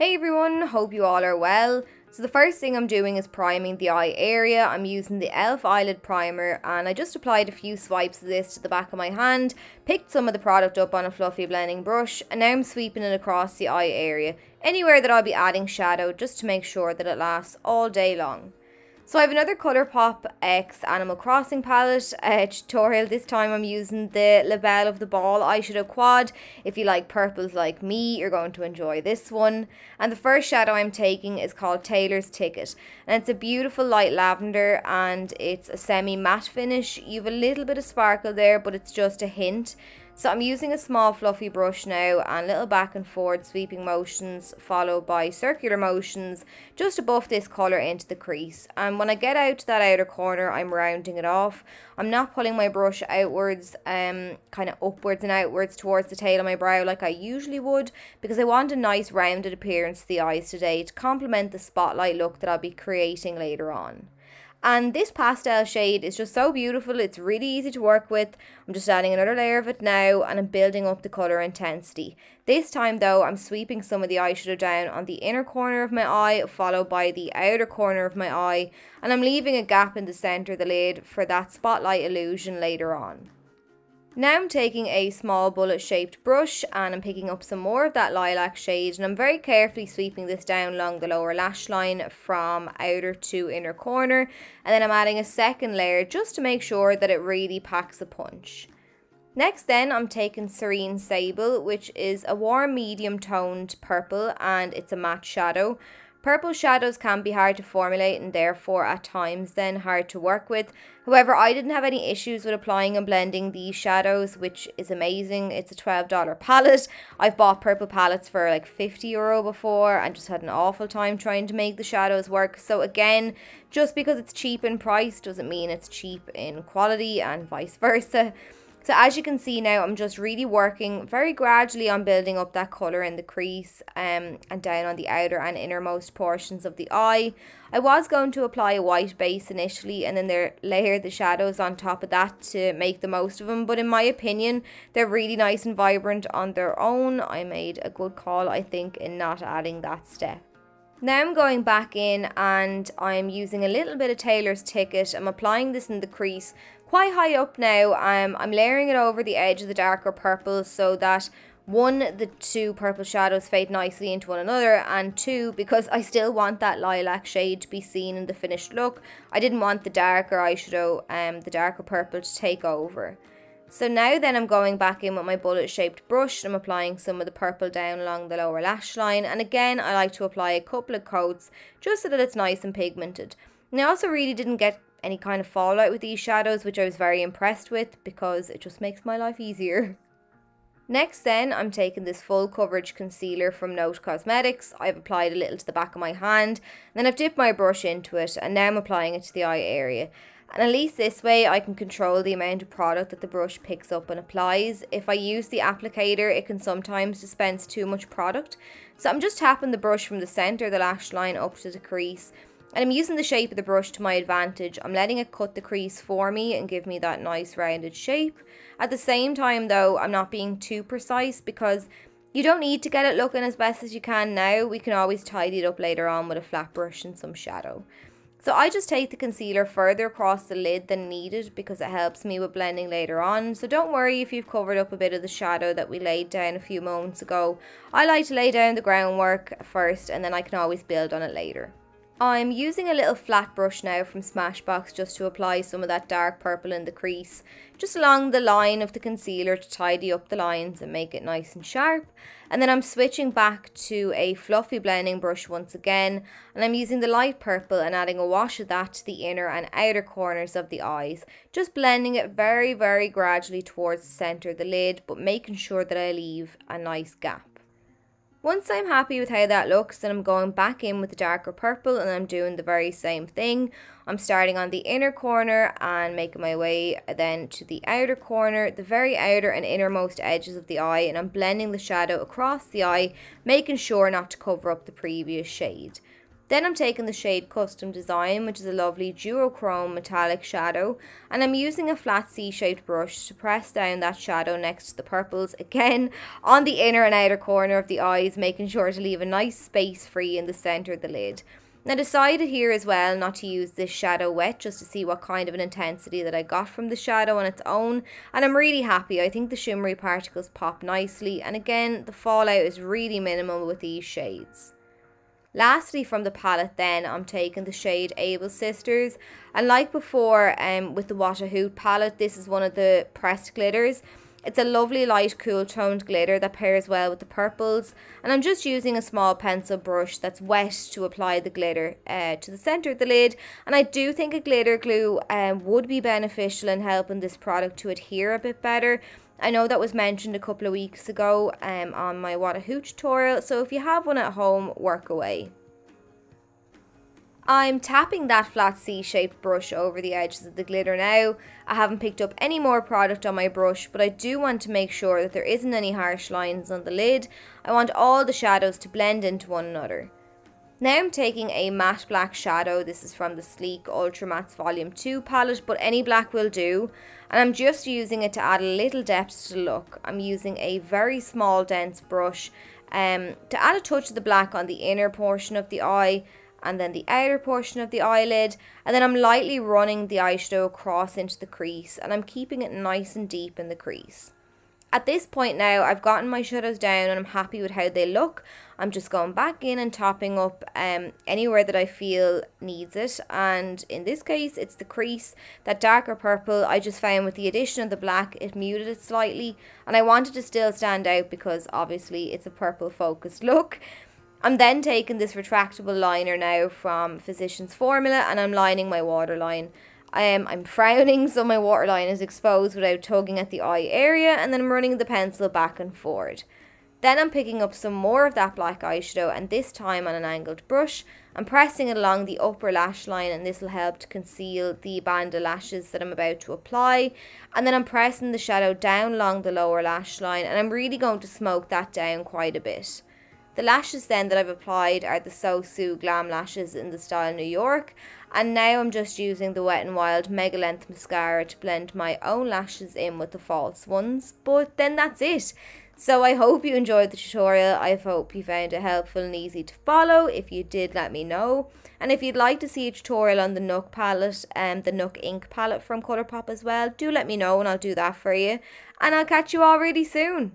Hey everyone, hope you all are well. So the first thing I'm doing is priming the eye area. I'm using the e.l.f. Eyelid Primer and I just applied a few swipes of this to the back of my hand, picked some of the product up on a fluffy blending brush, and now I'm sweeping it across the eye area, anywhere that I'll be adding shadow, just to make sure that it lasts all day long. So I have another Colourpop X Animal Crossing palette tutorial. This time I'm using the Labelle of the Ball eyeshadow quad. If you like purples like me, you're going to enjoy this one. And the first shadow I'm taking is called Taylor's Ticket. And it's a beautiful light lavender and it's a semi-matte finish. You have a little bit of sparkle there, but it's just a hint. So I'm using a small fluffy brush now and little back and forward sweeping motions followed by circular motions just above this colour into the crease. And when I get out to that outer corner, I'm rounding it off. I'm not pulling my brush outwards, kind of upwards and outwards towards the tail of my brow like I usually would, because I want a nice rounded appearance to the eyes today to complement the spotlight look that I'll be creating later on. And this pastel shade is just so beautiful, it's really easy to work with. I'm just adding another layer of it now and I'm building up the colour intensity. This time though, I'm sweeping some of the eyeshadow down on the inner corner of my eye, followed by the outer corner of my eye, and I'm leaving a gap in the centre of the lid for that spotlight illusion later on. Now I'm taking a small bullet shaped brush and I'm picking up some more of that lilac shade, and I'm very carefully sweeping this down along the lower lash line from outer to inner corner, and then I'm adding a second layer just to make sure that it really packs a punch. Next then I'm taking Serene Sable, which is a warm medium toned purple and it's a matte shadow. Purple shadows can be hard to formulate and therefore at times then hard to work with. However, I didn't have any issues with applying and blending these shadows, which is amazing. It's a $12 palette. I've bought purple palettes for like €50 before and just had an awful time trying to make the shadows work. So again, just because it's cheap in price doesn't mean it's cheap in quality and vice versa. So as you can see now, I'm just really working very gradually on building up that colour in the crease and down on the outer and innermost portions of the eye. I was going to apply a white base initially and then layer the shadows on top of that to make the most of them. But in my opinion, they're really nice and vibrant on their own. I made a good call, I think, in not adding that step. Now I'm going back in and I'm using a little bit of Taylor's Ticket. I'm applying this in the crease quite high up now. I'm layering it over the edge of the darker purple so that one, the two purple shadows fade nicely into one another, and two, because I still want that lilac shade to be seen in the finished look, I didn't want the darker eyeshadow, the darker purple, to take over. So now then I'm going back in with my bullet shaped brush and I'm applying some of the purple down along the lower lash line, and again I like to apply a couple of coats just so that it's nice and pigmented. And I also really didn't get any kind of fallout with these shadows, which I was very impressed with because it just makes my life easier. Next then, I'm taking this full coverage concealer from Note Cosmetics. I've applied a little to the back of my hand, then I've dipped my brush into it and now I'm applying it to the eye area. And at least this way I can control the amount of product that the brush picks up and applies. If I use the applicator, it can sometimes dispense too much product. So I'm just tapping the brush from the centre of the lash line up to the crease. And I'm using the shape of the brush to my advantage. I'm letting it cut the crease for me and give me that nice rounded shape. At the same time though, I'm not being too precise because you don't need to get it looking as best as you can now. We can always tidy it up later on with a flat brush and some shadow. So I just take the concealer further across the lid than needed because it helps me with blending later on. So don't worry if you've covered up a bit of the shadow that we laid down a few moments ago. I like to lay down the groundwork first and then I can always build on it later. I'm using a little flat brush now from Smashbox just to apply some of that dark purple in the crease, just along the line of the concealer to tidy up the lines and make it nice and sharp. And then I'm switching back to a fluffy blending brush once again, and I'm using the light purple and adding a wash of that to the inner and outer corners of the eyes, just blending it very, very gradually towards the centre of the lid, but making sure that I leave a nice gap. Once I'm happy with how that looks, then I'm going back in with the darker purple and I'm doing the very same thing. I'm starting on the inner corner and making my way then to the outer corner, the very outer and innermost edges of the eye, and I'm blending the shadow across the eye, making sure not to cover up the previous shade. Then I'm taking the shade Custom Design, which is a lovely duochrome metallic shadow, and I'm using a flat C-shaped brush to press down that shadow next to the purples, again on the inner and outer corner of the eyes, making sure to leave a nice space free in the centre of the lid. And I decided here as well not to use this shadow wet, just to see what kind of an intensity that I got from the shadow on its own, and I'm really happy. I think the shimmery particles pop nicely, and again the fallout is really minimal with these shades. Lastly, from the palette then, I'm taking the shade Able Sisters, and like before with the What a Hoot palette, this is one of the pressed glitters. It's a lovely light cool toned glitter that pairs well with the purples, and I'm just using a small pencil brush that's wet to apply the glitter to the centre of the lid. And I do think a glitter glue would be beneficial in helping this product to adhere a bit better. I know that was mentioned a couple of weeks ago on my What a Hoot tutorial, so if you have one at home, work away. I'm tapping that flat C-shaped brush over the edges of the glitter now. I haven't picked up any more product on my brush, but I do want to make sure that there isn't any harsh lines on the lid. I want all the shadows to blend into one another. Now I'm taking a matte black shadow. This is from the Sleek Ultra Mattes Volume 2 palette, but any black will do. And I'm just using it to add a little depth to the look. I'm using a very small dense brush to add a touch of the black on the inner portion of the eye and then the outer portion of the eyelid, and then I'm lightly running the eyeshadow across into the crease, and I'm keeping it nice and deep in the crease. At this point now, I've gotten my shadows down and I'm happy with how they look. I'm just going back in and topping up anywhere that I feel needs it, and in this case it's the crease. That darker purple, I just found with the addition of the black, it muted it slightly, and I wanted to still stand out because obviously it's a purple focused look. I'm then taking this retractable liner now from Physicians Formula, and I'm lining my waterline. I'm frowning so my waterline is exposed without tugging at the eye area, and then I'm running the pencil back and forward. Then I'm picking up some more of that black eyeshadow, and this time on an angled brush. I'm pressing it along the upper lash line, and this will help to conceal the band of lashes that I'm about to apply. And then I'm pressing the shadow down along the lower lash line, and I'm really going to smoke that down quite a bit. The lashes then that I've applied are the So Sue Glam Lashes in the style New York, and now I'm just using the Wet n Wild Mega Length Mascara to blend my own lashes in with the false ones, but then that's it. So I hope you enjoyed the tutorial. I hope you found it helpful and easy to follow. If you did, let me know. And if you'd like to see a tutorial on the Nook palette and the Nook ink palette from Colourpop as well, do let me know and I'll do that for you. And I'll catch you all really soon.